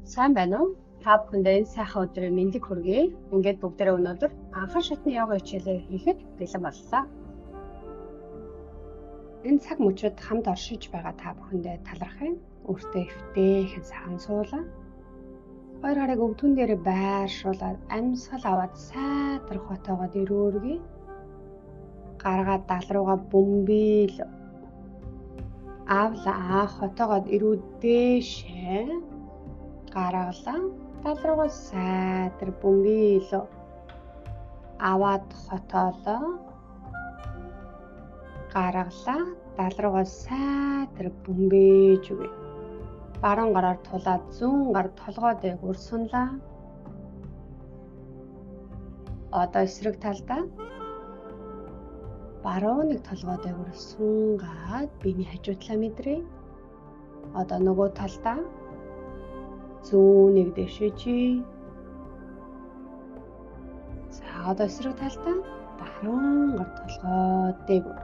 Сайн байна уу? Та бүхэндээ энэ сайхан өдрийн мэндийг хүргэе. Ингээд бүгдээрээ өнөөдөр анхан шатны йога хичээлээ хийхэд бэлэн боллоо. Энэ цаг мөчид хамт оршиж байгаа та бүхэндээ талархъя. Өөртөө эвтэйхэн сайхан суулаа. Хоёр харыг өвдгөн дээр байршуулаад амьсгал аваад сайтар хотоогоод ирүүргий. Гаргаад дал руугаа бөмбөйл. Авлаа хотоогоод ирүү дээшээ. Гаргалаа дал руугаа сайтар бөмбөйлөө. Аваад хотоолоо. Гаргалаа дал руугаа сайтар бөмбөж өгье. Баруун гараар тулаад зүүн гар толгой дээгүүр сунлаа. Одоо эсрэг талдаа баруун нэг толгой дээгүүр сунгаад биений хажуу талаа мэдрээ. Одоо нөгөө талдаа зүүн нэг дэшежи. За одоо эсрэг талдаа баруун гар толгой дээгүүр.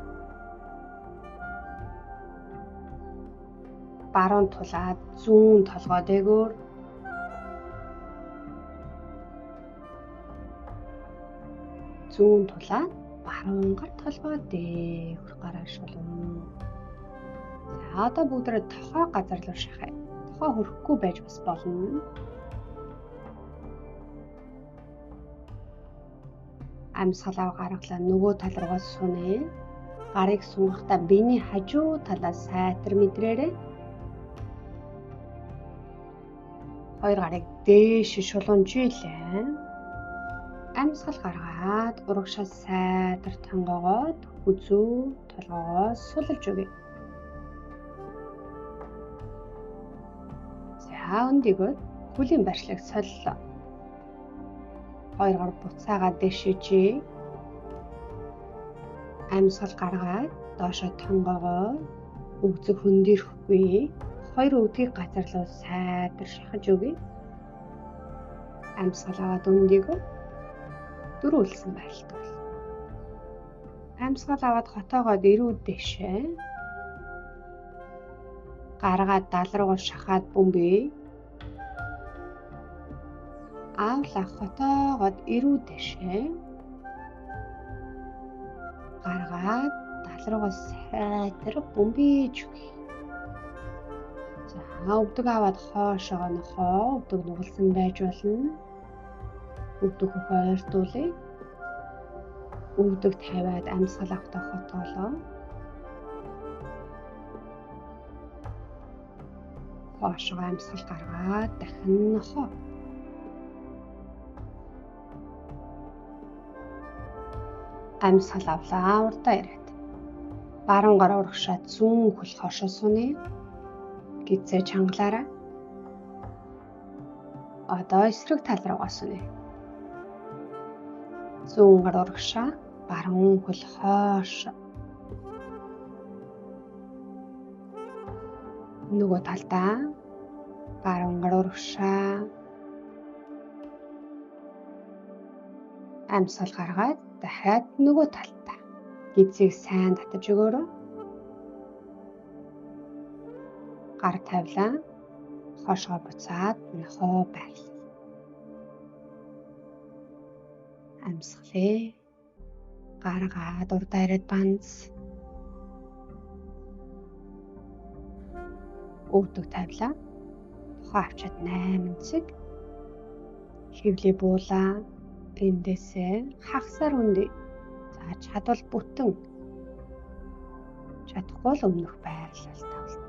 Баруун тулаад зүүн толгой дээгүүр. Зүүн тулаад баруун гар толгой дээгүүр гараа шулуун. За одоо бүгдээ тохоо газар руу шахаа. Тохоо хөрөхгүй байж бас болно. Амьсгалаа гаргалаа нөгөө тал руугаа сунъя. Гарыг сунгахдаа биений хажуу талаас сайтар мэдрээрэй. Хоёр гарыг дээш шулуунжийлээ. Амьсгал гаргаад урагшаа сайтар тангоогоод хүзүү толгоогоо сулж өгье. За өндөгөө хүлийн барьшлаг солилоо. Хоёр гар буцаагаад дэшижээ. Амьсгал гаргаад доошоо тонгоогоо өвзөг хөндөрөхгүй. Хоёр өвдгийг газар руу сайтар шахаж өгье. Амьсгал аваад өндөгөө дөрвөлсөн байлт бол. Амьсгал аваад хотоогоод ирүү дэшээ. Гаргаад дал руугаа шахаад бөмбөе. Авлаа хотоогоод ирүү дэшээ. Гаргаад дал руугаа сайтар бөмбөж өгье. За өвдөг аваад хоошоо нохоо өвдөг нугалсан байж болно. Өвдөг хойртуулъя. Өвдөг тавиад амьсгал авахтаа хотоолоо. Хоошоо амьсгал гаргаад дахин нохоо. Амьсгал авлаа урдаа ирээд. Баруун гараа урагшаад зүүн хөл хоошоо сунъя. Гизээ чангалаараа. Одоо эсрэг тал руугаа сунъя. Зүүн гар урагшаа баруун хөл хоошоо. Нөгөө талдаа баруун гар урагшаа. Амьсгал гаргаад дахиад нөгөө талдаа гизийг сайн татаж өгөөрэй. Гар тавилаа. Хоошоо буцаад нохоо байрлал. Амьсгалээ. Гаргаад урдаа ирээд банц. Өвдөг тавилаа. Тухай авчаад 8 цаг. Хөвлөө буулаа. Эндээсээ хагасаар үндэе. За чадвал бүтэн. Чадахгүй л өмнөх байрлал тавлаа.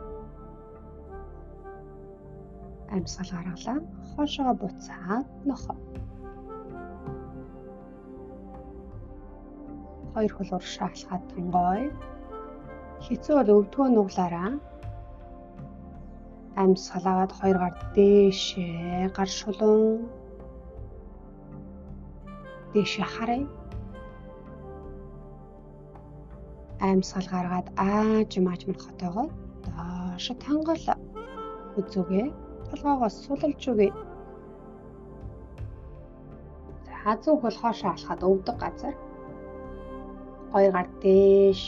Амьсгал гаргалаа. Хоошоо буцаад нохоо. Хоёр хөл урагшаа алхаад тонгой. Хэцүү бол өвдгөө нуглаараа. Амьсгал аваад хоёр гар дээшээ гар шулуун. Дээшээ харъя. Амьсгал гаргаад аажмаар хотоогоо доошо танголоо. Үзүүгээ толгоогоо сулж өгье. За зүүн хөл хоошоо алхаад өвдөг газар. Хоёр гар дээш.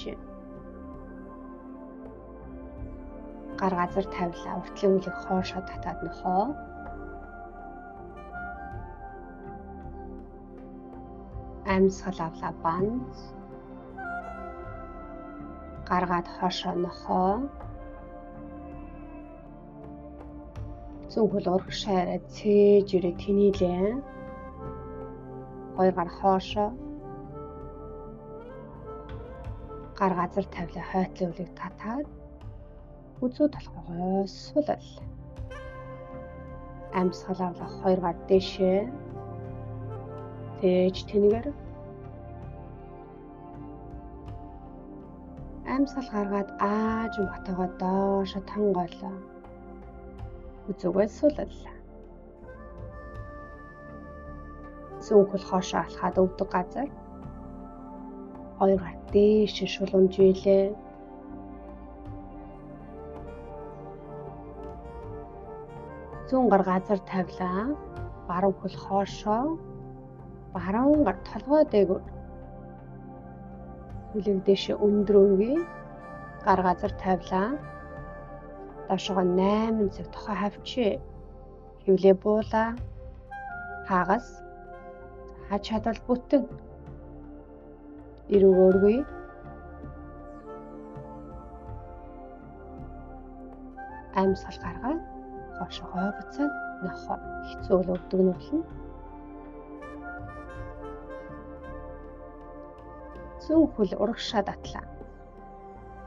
Гар газар тавилаа. Уртлын үлийг хоошоо татаад нөхөө. Амьсгал авлаа банз. Гаргаад хоошоо нохоо. Зүнхэл урагшаа яриад цээж ирээ тэнийлээ. Хоёр гар хоошоо. Гар газар тавилаа хойтлын үлийг татаад үзүү толгоогоо сулал. Амьсгал авлаа хоёр гар дэшээ. Цээж тэнийгээр. Амьсгал гаргаад аажим хотоогоо доошо тонгоолоо. Үзүүгээ сулал. Зүнхэл хоошоо алхаад өвдөг газар. Хоёр гар дээш шулуунжийлээ. Зүүн гар газар тавилаа. Баруун хөл хоошоо. Баруун гар толгой дээгүүр. Хөлийг дээш өндрөнгөө. Гар газар тавилаа. Доошоо 8 цаг тухай хавчээ. Хөвлөө буулаа. Хагас. Хачаадал бүтэн. Ирүүгөөргүй. Амьсгал гаргаад хоошоогоо буцаад нохоо. Хэцүү л өвдөг нь болно. Зүүн хөл урагшаа татлаа.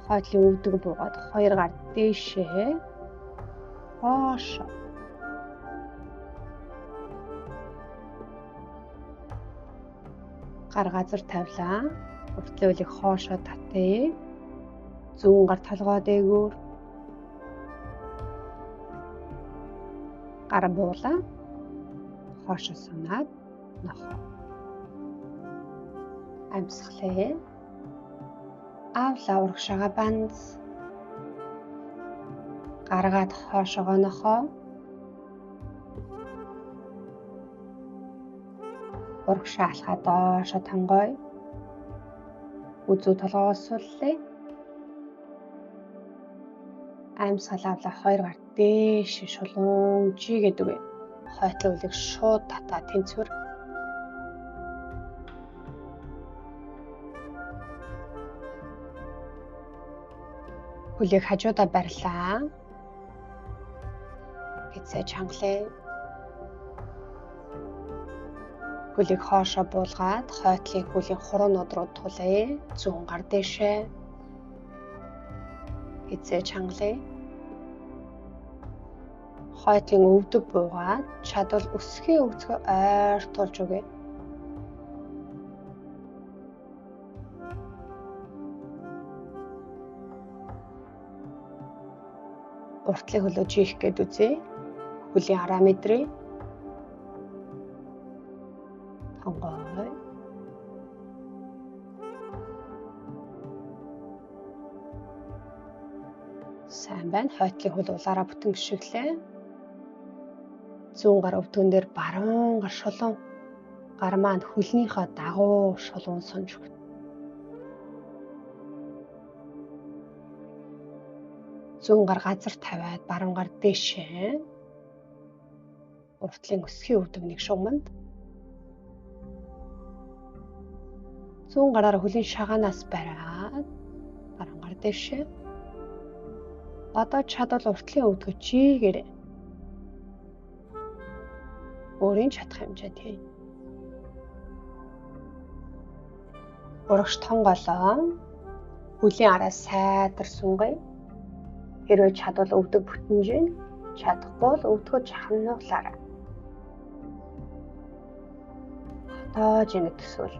Хойтлын өвдөг буугаад хоёр гар дээшээ хоошоо. Гар газар тавилаа. Уртлын үлийг хоошоо татъя. Зүүн гар толгой дээгүүр. Гар буулаа. Хоошоо сунаад нохоо. Амьсгалээ. Авлаа урагшаага банз. Гаргаад хоошоогоо нохоо. Урагшаа алхаад доошо тонгой. Үзүү толгоогоо суллээ. Амьсгал авлаа хоёр гар дээш шулуунжигээд үгүй. Хойтлын үлийг шууд татаа тэнцвэр. Хөлийг хажуудаа барьлаа. Эцээ чангалаа. Хөлийг хоошоо буулгаад хойтлын хөлийн хуруунууд руу тулъя. Зүүн гар дэшээ. Эцээ чангалаа. Хойтлын өвдөг буугаад чадвал өсгөө ойртуулж өгье. Уртлын хөлөө жиих гээд үзье. Хөлийн араа мэдрээ. Тонгой. Сайн байна. Хойтлын хөл улаараа бүтэн гიშгэлээ. Зүүн гар өвдгөн дээр баруун гар шулуун. Гар маань хөлнийхөө дагуу шулуун сунж өгнө. Зүүн гар газар тавиад баруун гар дээшээ. Уртлын өсгий өвдөгнийг шугамд. Зүүн гараар хөлийн шагаанаас бариад баруун гар дээшээ. Одоо чадвал уртлын өвдгөө чийгээрээ. Өөрийн чадах хэмжээнд хий. Урагш тонголоо. Хөлийн араа сайдар сунгая. Хэрвээ чадвал өвдөг бүтэнжээ. Чадахгүй бол өвдгөө чахамнуулаарай. Тоож инэг төсвөл.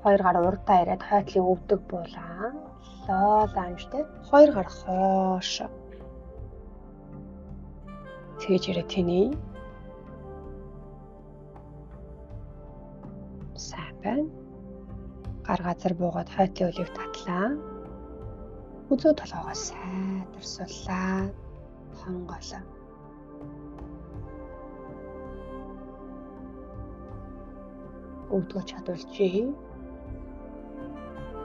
Хоёр гар урдаа ирээд хойтлын өвдөг буулаа. Лоол амжтай. Хоёр гар хоошоо. Цээж ирээ тэний. Сайн байна. Гар газар буугаад хойтлын үлийг татлаа. Үзүү толгоогоо сайдар суллаа. Тонгоолоо. Өвдгөө чадвалжээ.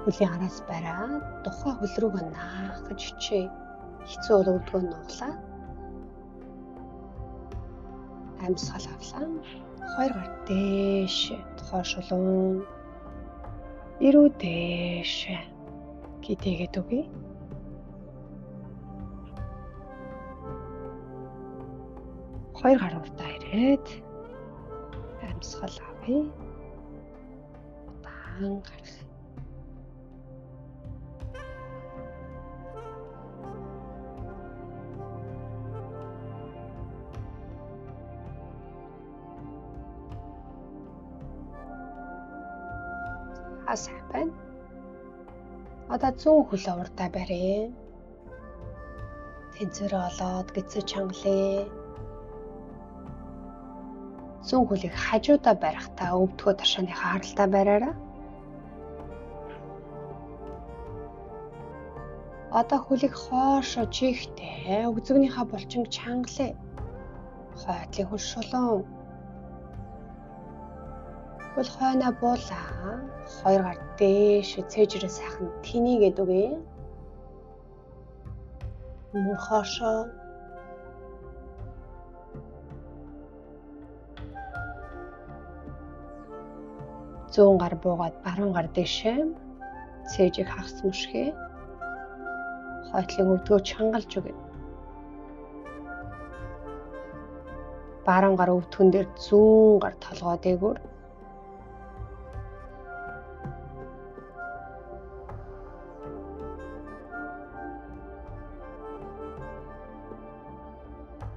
Хөлийн араас бариад тухай хөл рүүгээ наах гэж хичээ. Хэцүү өвдгөө нуглаа. Амьсгал авлаа. Хоёр гар дээш, хойш улуун. Ирүү дээш. Гитэгээд үгүй. Хоёр гар урдаа ирээд амьсгал авъя. Удаан гарах. Сайн байна. Одоо 100 хөлөө урдаа барья. Тэнцвэрээ олоод гизээ чангалъя. 100 хөлийг хажуудаа барихтаа өвдгөө ташааныхаа харалтаа бариараа. Одоо хөлийг хоошоо чихтэй өгзөгнийхаа булчинг чангалъя. Хойтлын хөл шулуун. Хөл хойноо буулаа. Хоёр гар дээш цээжрээ сайхан тэнийгээд үгүй. Мөр хоошоо. Зүүн гар буугаад баруун гар дэшээ цээжийг хагас мөшгөө. Хойтлын өвдгөө чангалж үгүй. Баруун гар өвдгөн дээр зүүн гар толгой дээгүүр.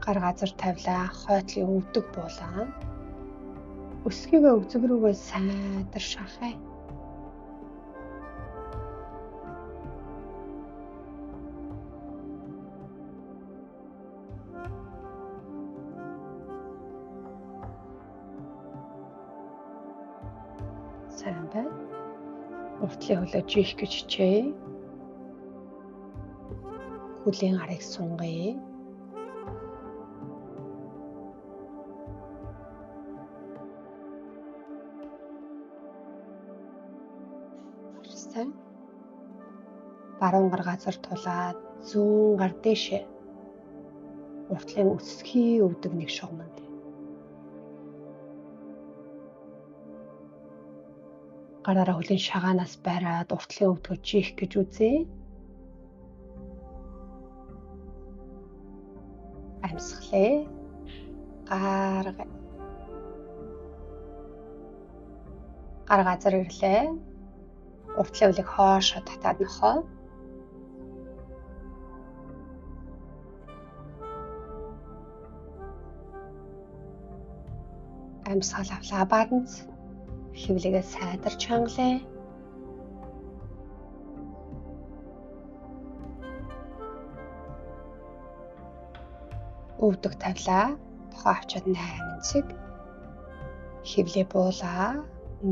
Гар газар тавилаа, хойтлын өвдөг буулаа. Өсгийгөө өгзөг рүүгээ сайдар шахаа. Сайн байна. Уртлын хөлөө жиих гэж хичээе. Хөлийн арыг сунгая. Баруун гар газар тулаад зүүн гар дэшээ. Уртлын өсгий өвдөг нэг шугамд. Гараараа хөлийн шагаанаас бариад уртлын өвдгөө чих гэж үзье. Амьсгалъя. Гарга. Гар газар ирлээ. Уртлын хөлийг хоошоо татаад нохоо. Амьсгал авлаа баданц. Хөвлөгээ сайдар чангалъя. Өвдөг тавилаа. Тухай авчаад 8 цаг. Хөвлөө буулаа.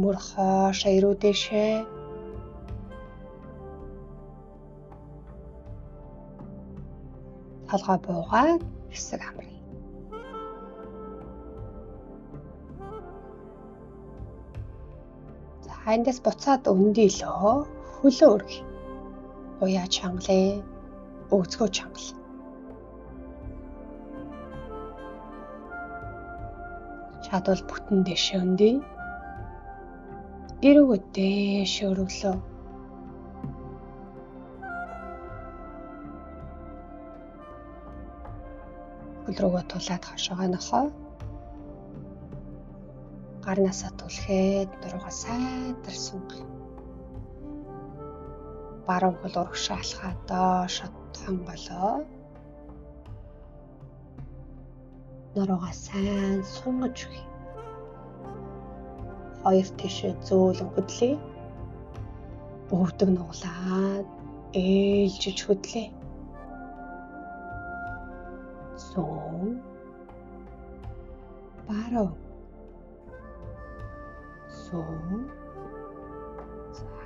Мөр хоошоо ирүү дэшээ. Толгой буугаад хэсэг амраа. Эндээс буцаад өндийлөө хөлөө өргөе. Уяа чангалъя. Өгзгөө чангал. Чадвал бүтэн дэшээ өндий. Ирүүгөө дэшээ өргөлөө. Хөл рүүгээ тулаад хашаага нохоо. Гарнаасаа түлхээд нуруугаа сайдар сунга. Баруун хөл урагшаа алхаа доошо тонголоо. Нуруугаа сайн сунгаж өгье. Хоёр тишээ зөөлөн хөдлөе. Өвдөг нуглаад ээлжиж хөдлөе. Зүүн. Баруун. Зүүн.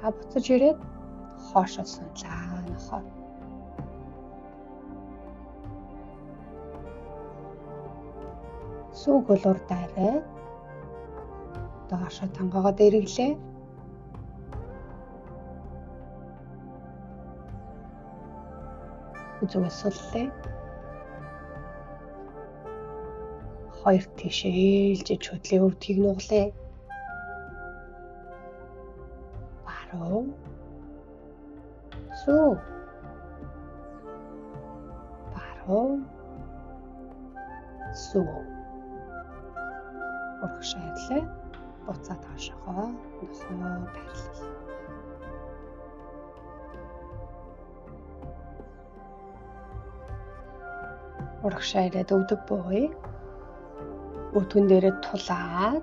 За буцаж ирээд хоошоо сунлаа нохоо. Сүүг хөлөөр дайраад доошо тангоогоо дэргэлээ. Зүгээс суллаа. Хоёр тийшээ ээлжиж хөдлийн өвдгийг нуглая. Баруун, зүүн, баруун, зүүн. Урагшаа ирлээ. Буцаад хойшоогоо нохоо байрлал. Урагшаа ирээд өвдөг буугая. Өвдгөн дээрээ тулаад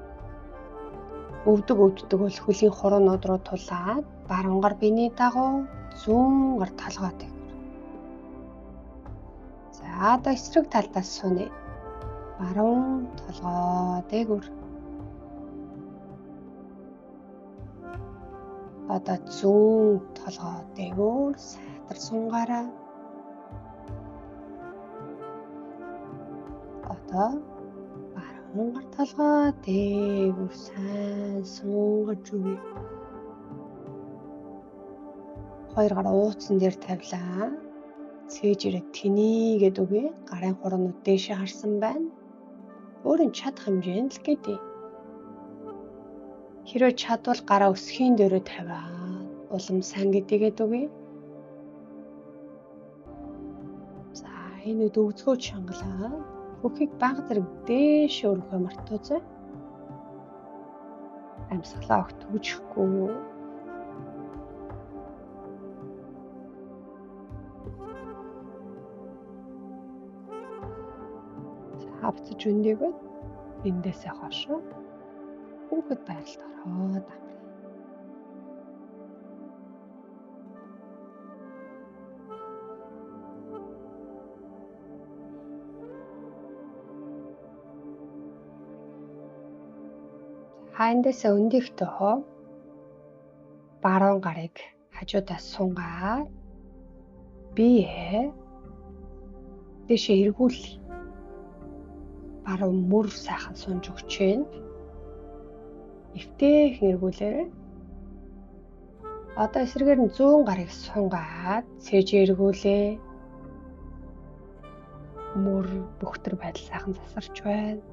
өвдөг бол хөлийн хуруунууд руу тулаад баруун гар биений дагуу зүүн гар толгой дээгүүр. За одоо эсрэг талдаас сууна. Баруун толгой дээгүүр. Одоо зүүн толгой дээгүүр сайтар сунгаараа. Одоо баруун гар толгой дээгүүр сайн сунгаж өгье. Хоёр гар ууцсан дээр тавилаа. Цээж ирээд тэнийгээд өгье. Гарын хуруунууд дээшээ харсан байна. Өөрийн чадах хэмжээнд л гэдэг. Хэрвээ чадвал гараа өсхийн дээрээ тавиад улам сайн гэдгээд өгье. За энэ үед өвзгөө чангалаа. Хөхийг бага зэрэг дээшээ өргөхөө мартуузай. Амьсгалаа огт төгжихгүй. Хавцаж өндөгөө эндээсээ хойшоо хүүхэд байдалд ороод амраа. Эндээсээ өндөгтөө баруун гарыг хажуудаас сунгаад бие дэшээ эргүүлээ. Баруун мөр сайхан сунж өгч байна. Эвтэйхэн эргүүлээрэй. Одоо эсрэгээр нь зүүн гарыг сунгаад цээж эргүүлээ. Мөр бөхтөр байдал сайхан засарч байна.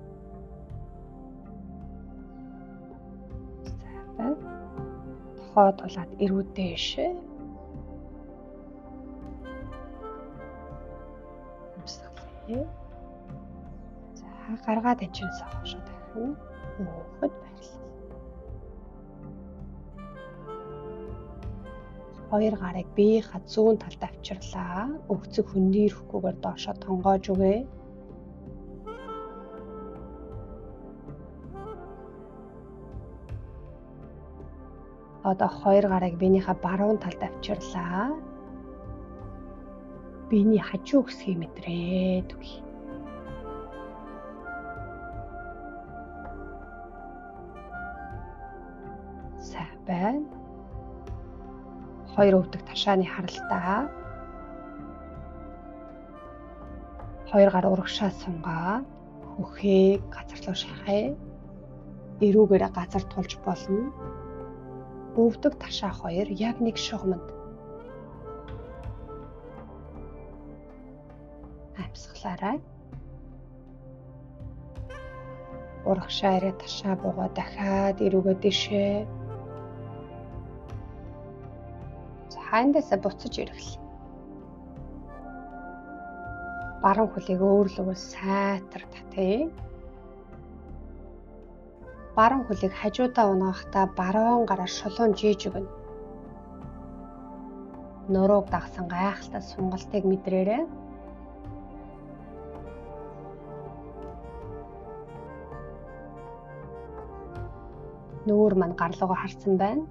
Сайхан. Тохоо тулаад эргүү дээшээ. Амсгалъя. За гаргаад ачаасаа хойшоо дахин хөөхөд байрлал. Хоёр гарыг биеийнхаа зүүн талд авчирлаа. Өгцөг хөндийрөхгүйгээр доошоо тонгоож өгье. Одоо хоёр гарыг биенийхээ баруун талд авчирлаа. Биений хажуу хэсгийг мэдрээд өгье. Сайн байна. Хоёр өвдөг ташааны харалтаа. Хоёр гар урагшаа сунгаа. Хөхийг газар руу шахая. Эрүүгээрээ газар тулж болно. Өвдөг ташаа хоёр яг нэг шугамд. Амьсгалаарай. Урагшаа ирээд ташаа буугаа дахиад эрүүгээ дэшээ. Эндээсээ буцаж ирэхлээ. Баруун хөлийг өөрлөгөө сайтар татъя. Баруун хөлийг хажуудаа унагахдаа баруун гараар шулуун жийж өгнө. Нурууг дагсан гайхалтай сунгалтыг мэдрээрэй. Нүүр маань гарлуугаа харсан байна.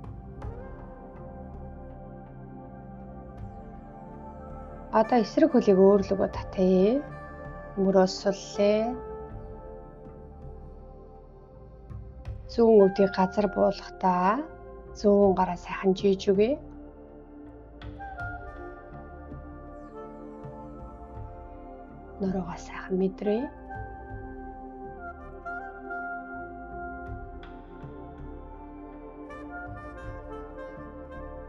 Одоо эсрэг хөлийг өөрлөгөө татъя. Мөрөөс суллээ. Зүүн өвдгийг газар буулгахдаа зүүн гараа сайхан жийж өгье. Нуруугаа сайхан мэдрээ.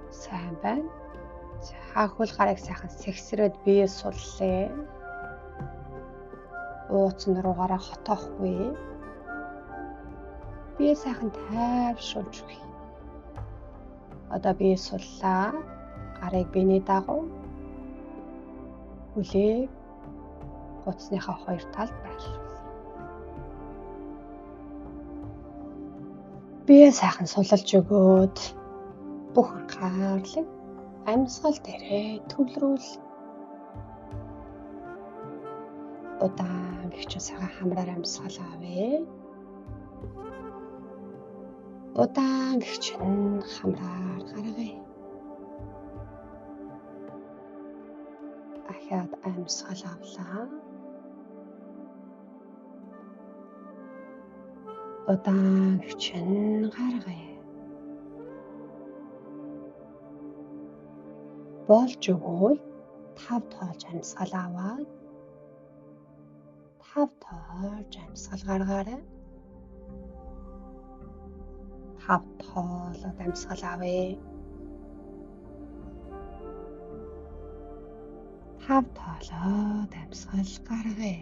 Сайн байна. Хөл гарыг сайхан сэгсрээд бие суллээ. ууцсан руугаараа хотоохгүй. Бие сайхан тайвшруулж өгье. Одоо бие суллаа. Гарыг биений дагуу хүлээг гуцсныхаа хоёр талд байрлуулъя. Бие сайхан суллаж өгөөд бүх анхаарлыг амьсгал дээрээ төвлөрүүл. Удаан гихчин цагаан хамраар амьсгал авъя. Удаан гихчин хамраар гаргая. Ахаад амьсгал авлаа. Удаан гихчин гаргая. Болж өгвөл 5 тоолж амьсгал аваад 5 тоолж амьсгал гаргаарай. 5 тоолоод амьсгал авъя. 5 тоолоод амьсгал гаргая.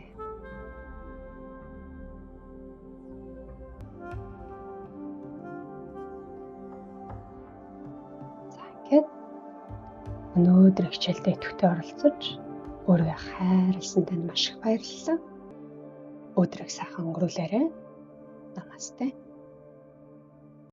За ингээд өнөөдөр хичээлдээ идэвхтэй оролцож өөрийгөө хайрласан танд маш их баярлалаа. Өдрийг сайхан өнгөрүүлээрэй. Намасте.